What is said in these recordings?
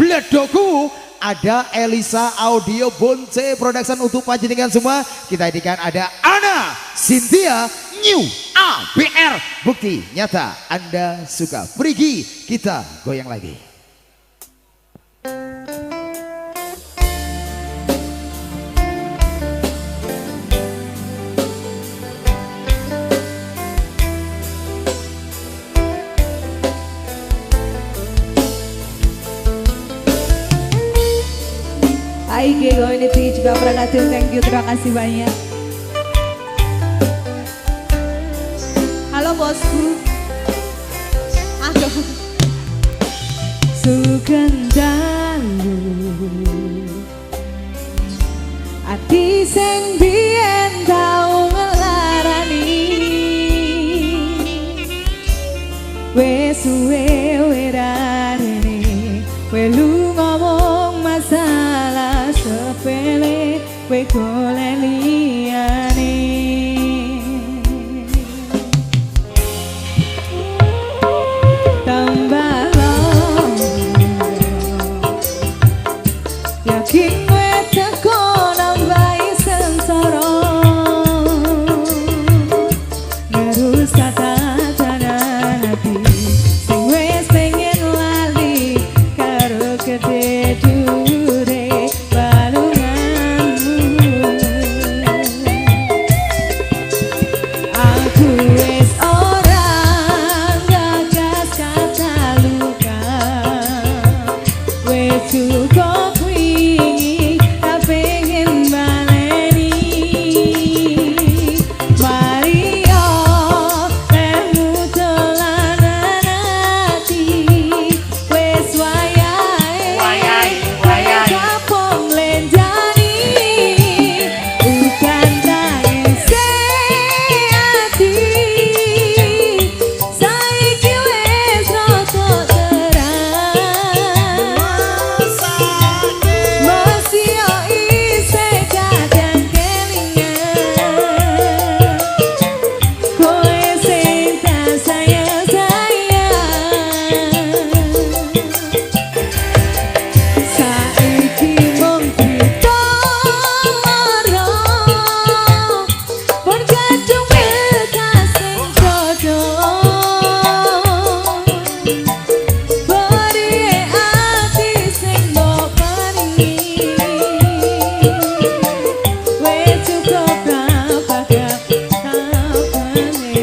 Bledoku. Ada Elisa Audio Bonce Production untuk panjenengan semua. Kita hadirkan ada Ana Cynthia New ABR. Bukti nyata Anda suka. Pergi kita goyang lagi. Aige Goiniti juga berkata thank you, terima kasih banyak. Halo bosku. Aduh. Sukendalu ati sing biyen tau ngelarani wes suwe werane welu ngomong masalah sepele we golek liyane tambah yakin we teko nambahi sengsara ngerusak tatanan hati sing wis pengen lali karo gede dure balunganmu. Aku wis orang gagas kata luka wis cukup wingi tak pengen baleni Mario lemu dolanan hati wis wayahe kapong lenjani bukan tangis hati saiki wis rada terang masih yo isih kadang kelingan kowe sing tak saiki mung kita lara pun kadung bekas sing jodoh beri hati sing mbok paringi wis cukup apa kapaneni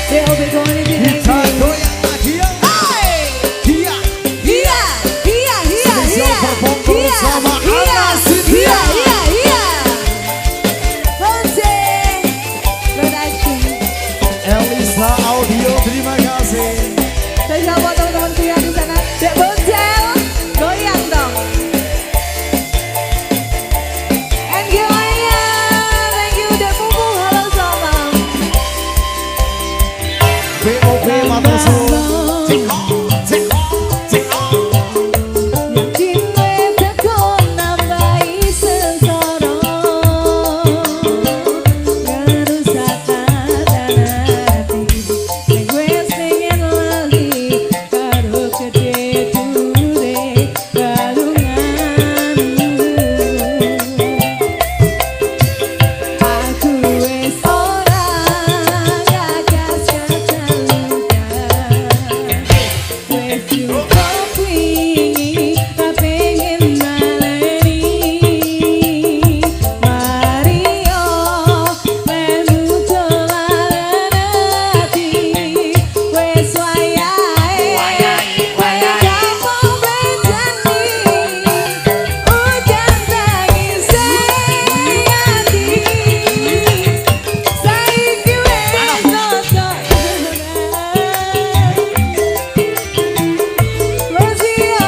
DOB Goiniti Kita goyang lagi ya. Dia spesial perform bersama Ana Cynthia. Elisa Audio, terima kasih. Saya buat teman-teman pria di sana, Dek Boncel, goyang dong. Thank you Ayah, thank you Dek Pupu, halo selamat. BOB Matoso. Yakin we teko nambahi sengsara ngerusak tatanan hati sing wis pengen lali karo gede dure balunganmu. Aku wis ora gagas kata luka wis cukup wingi tak pengen baleni Mario melu dolanan hati wis wayahe kapong lenjani udan tangis hati saiki wis rada terang masih yo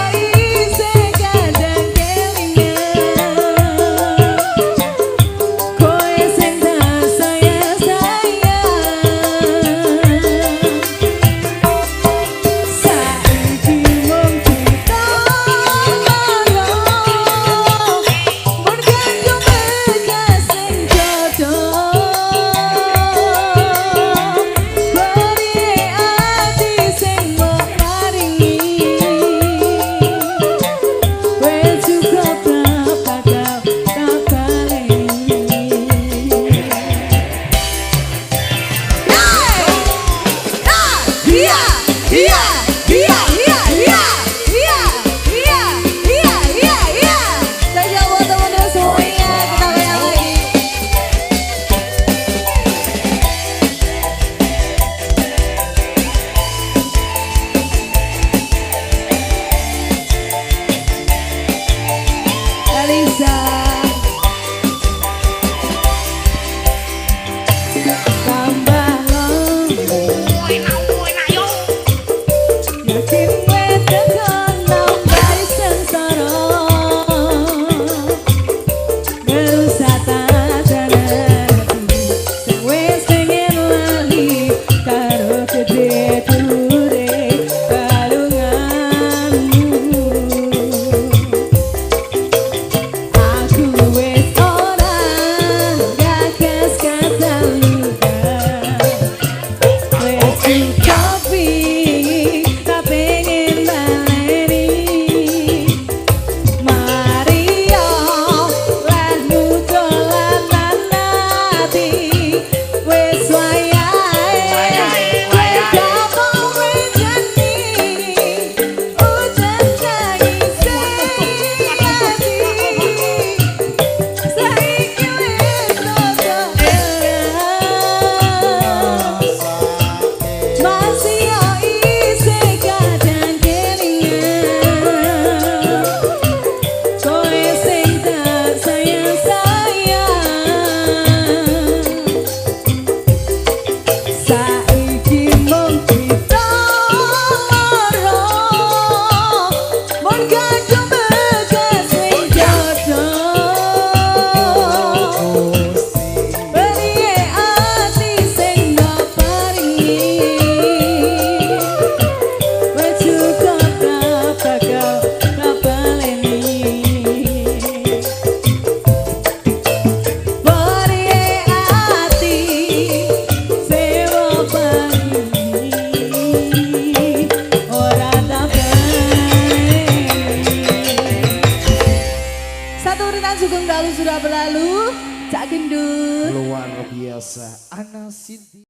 Cak Gendut. Luar biasa Ana Cynthia.